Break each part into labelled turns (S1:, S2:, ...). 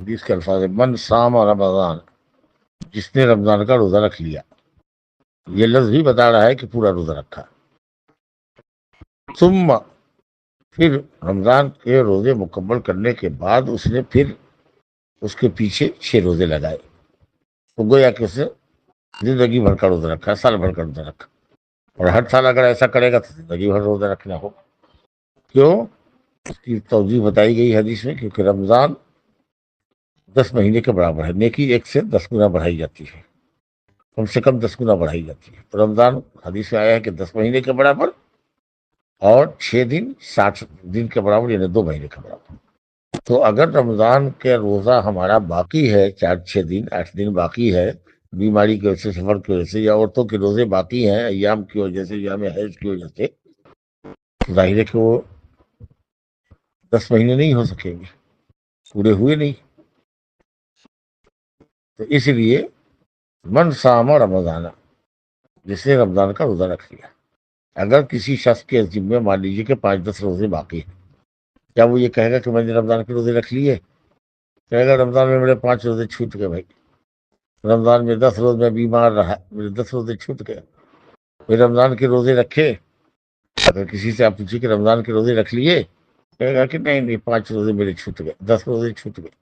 S1: حدیث کے الفاظ ہے من صام رمضان، جس نے رمضان کا روزہ رکھ لیا، یہ لفظ بھی بتا رہا ہے کہ پورا روزہ رکھا، ثم پھر رمضان کے روزے مکمل کرنے کے بعد اس نے پھر اس کے پیچھے 6 روزے لگائے، تو گویا کہ اسے زندگی بھر کا روزہ رکھا، سال بھر کا روزہ رکھا، اور ہر سال اگر ایسا کرے گا تو زندگی بھر روزہ رکھنا ہوگا۔ کیوں؟ اس کی توضیح بتائی گئی حدیث میں، کیونکہ رمضان 10 مہینے کے برابر ہے، نیکی 1 سے 10 گنا بڑھائی جاتی ہے، کم سے کم 10 گنا بڑھائی جاتی ہے۔ تو رمضان حدیث میں آیا ہے کہ 10 مہینے کے برابر، اور 6 دن 60 دن کے برابر، یعنی 2 مہینے کے برابر۔ تو اگر رمضان کے روزہ ہمارا باقی ہے، 4-6 دن 8 دن باقی ہے، بیماری کی وجہ سے، سفر کی وجہ سے، یا عورتوں کے روزے باقی ہیں ایام کی وجہ سے، ایام حیض کی وجہ سے، ظاہر ہے کہ وہ 10 مہینے نہیں ہو سکیں گے، پورے ہوئے نہیں۔ تو اس لیے من صام رمضان، جس نے رمضان کا روزہ رکھ لیا، اگر کسی شخص کے ذمے مان لیجیے کہ 5-10 روزے باقی ہیں، کیا وہ یہ کہے گا کہ میں نے رمضان کے روزے رکھ لیے؟ کہے گا رمضان میں میرے 5 روزے چھوٹ گئے بھائی، رمضان میں 10 روز میں بیمار رہا، میرے 10 روزے چھوٹ گئے، پھر رمضان کے روزے رکھے۔ اگر کسی سے آپ پوچھیے کہ رمضان کے روزے رکھ لیے، کہے گا کہ نہیں 5 روزے میرے چھوٹ گئے، 10 روزے چھوٹ گئے۔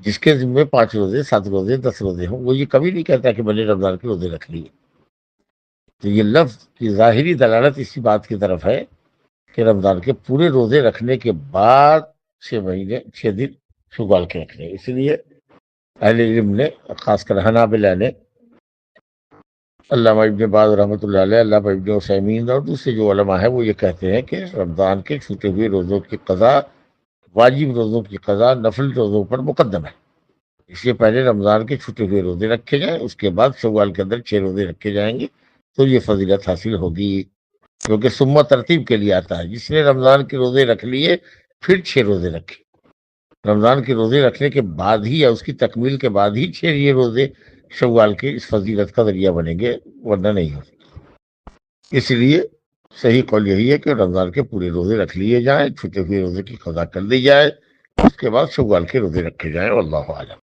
S1: جس کے ذمے 5 روزے، 7 روزے، 10 روزے ہوں، وہ یہ کبھی نہیں کہتا کہ میں نے رمضان کے روزے رکھ لیے۔ تو یہ لفظ کی ظاہری دلالت اسی بات کی طرف ہے کہ رمضان کے پورے روزے رکھنے کے بعد 6 مہینے 6 دن شوال کے رکھنے۔ اس لیے اہل علم نے، خاص کر حنابلہ نے، علامہ ابن باز رحمۃ اللہ علیہ، علامہ ابن عثیمین اور دوسرے جو علماء ہیں، وہ یہ کہتے ہیں کہ رمضان کے چھوٹے ہوئے روزوں کی قضا، واجب روزوں کی قضا نفل روزوں پر مقدم ہے، اس لیے پہلے رمضان کے چھوٹے ہوئے روزے رکھے جائیں، اس کے بعد شوال کے اندر 6 روزے رکھے جائیں گے، تو یہ فضیلت حاصل ہوگی، کیونکہ سمت ترتیب کے لیے آتا ہے۔ جس نے رمضان کے روزے رکھ لیے پھر 6 روزے رکھے، رمضان کے روزے رکھنے کے بعد ہی، یا اس کی تکمیل کے بعد ہی 6 یہ روزے شوال کے اس فضیلت کا ذریعہ بنیں گے، ورنہ نہیں ہو سکے۔ اس لیے صحیح قول یہی ہے کہ رمضان کے پورے روزے رکھ لیے جائیں، چھوٹے ہوئے روزے کی قضا کر دی جائے، اس کے بعد شوال کے روزے رکھے جائیں، واللہ اعلم۔